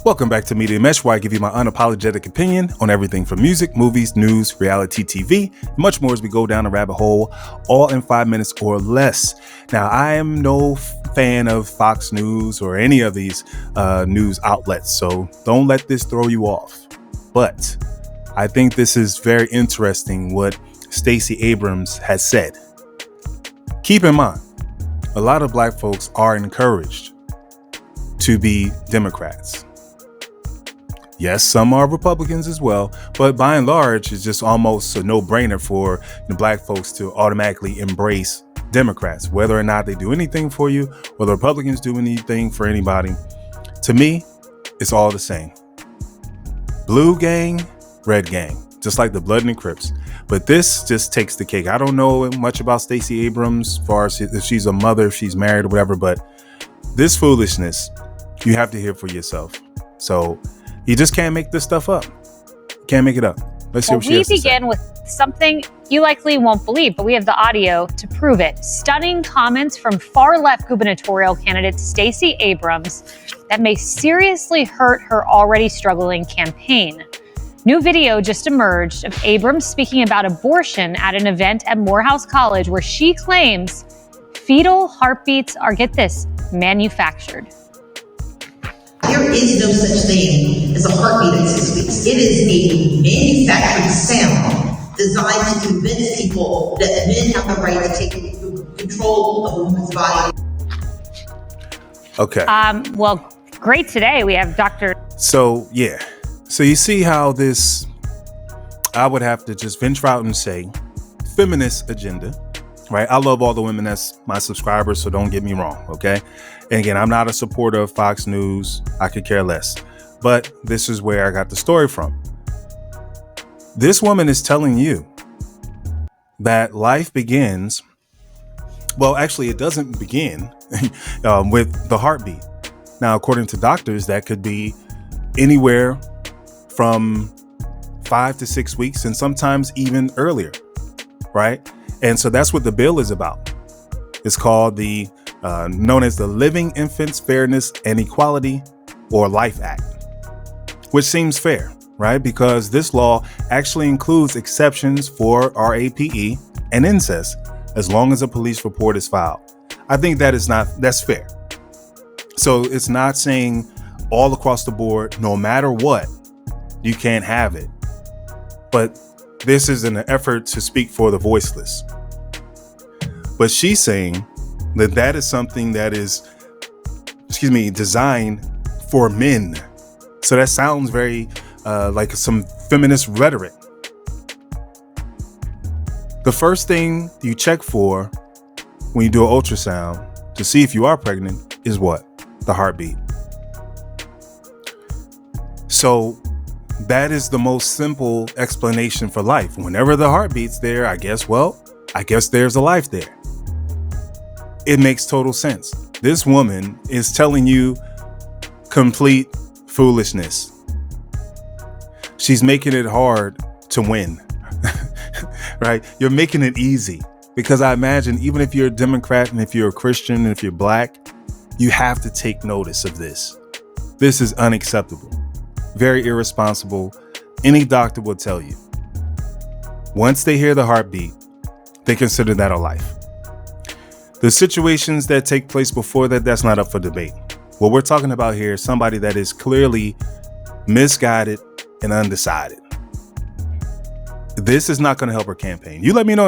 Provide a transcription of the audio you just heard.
Welcome back to Media Mesh, where I give you my unapologetic opinion on everything from music, movies, news, reality TV, and much more as we go down a rabbit hole, all in 5 minutes or less. Now, I am no fan of Fox News or any of these news outlets, so don't let this throw you off. But I think this is very interesting what Stacey Abrams has said. Keep in mind, a lot of black folks are encouraged to be Democrats. Yes, some are Republicans as well, but by and large, it's just almost a no-brainer for the black folks to automatically embrace Democrats, whether or not they do anything for you, whether Republicans do anything for anybody. To me, it's all the same. Blue gang, red gang, just like the Blood and the Crips. But this just takes the cake. I don't know much about Stacey Abrams as far as if she's a mother, if she's married or whatever, but this foolishness, you have to hear for yourself. So you just can't make this stuff up. Can't make it up. Let's see what she has to say. We begin with something you likely won't believe, but we have the audio to prove it. Stunning comments from far-left gubernatorial candidate Stacey Abrams that may seriously hurt her already struggling campaign. New video just emerged of Abrams speaking about abortion at an event at Morehouse College where she claims fetal heartbeats are, get this, manufactured. There is no such thing as a heartbeat at 6 weeks. It is a manufactured sound designed to convince people that men have the right to take control of a woman's body. Okay. Well, great today. We have Dr. So you see how this, I would have to just venture out and say, feminist agenda, right? I love all the women that's my subscribers, so don't get me wrong, okay? And again, I'm not a supporter of Fox News. I could care less. But this is where I got the story from. This woman is telling you that life begins, well, actually, it doesn't begin with the heartbeat. Now, according to doctors, that could be anywhere from 5 to 6 weeks and sometimes even earlier, right? And so that's what the bill is about. It's called the known as the Living Infants Fairness and Equality or Life Act, which seems fair, right? Because this law actually includes exceptions for RAPE and incest as long as a police report is filed. I think that's fair. So it's not saying all across the board, no matter what, you can't have it. But this is an effort to speak for the voiceless. But she's saying that is something that is, designed for men. So that sounds very like some feminist rhetoric. The first thing you check for when you do an ultrasound to see if you are pregnant is what? The heartbeat. So that is the most simple explanation for life. Whenever the heartbeat's there, I guess there's a life there. It makes total sense. This woman is telling you complete foolishness. She's making it hard to win, right? You're making it easy because I imagine even if you're a Democrat and if you're a Christian and if you're black, you have to take notice of this. This is unacceptable. Very irresponsible. Any doctor will tell you. Once they hear the heartbeat, they consider that a life. The situations that take place before that, that's not up for debate. What we're talking about here is somebody that is clearly misguided and undecided. This is not going to help her campaign. You let me know.